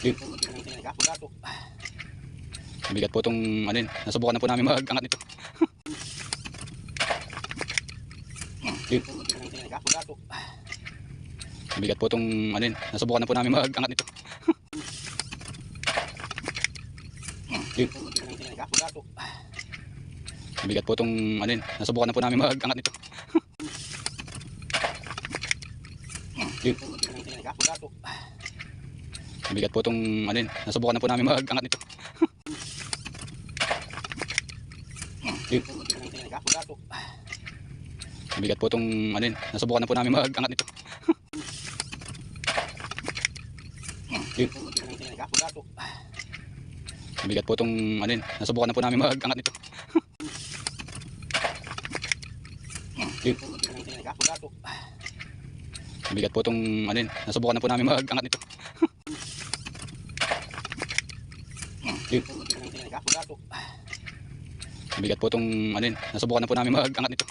Yun. Mabigat po itong ano yun. Nasubukan na po namin mag-angat nito. Yun. Mabigat po itong ano yun. Nasubukan na po namin mag-angat nito. Yun. Mabigat po itong ano yun. Nasubukan na po namin mag-angat nito. Yun. Mabigat po itong ano yun. Nasubukan na po namin mag-angat nito. Yun. Mabigat po itong ano yun. Nasubukan na po namin mag-angat nito. Yun. Mabigat po itong ano yun. Nasubukan na po namin mag-angat nito. Yun. Mabigat po itong ano yun. Nasubukan na po namin mag-angat nito. Yun. Mabigat po itong ano yun. Nasubukan na po namin mag-angat nito.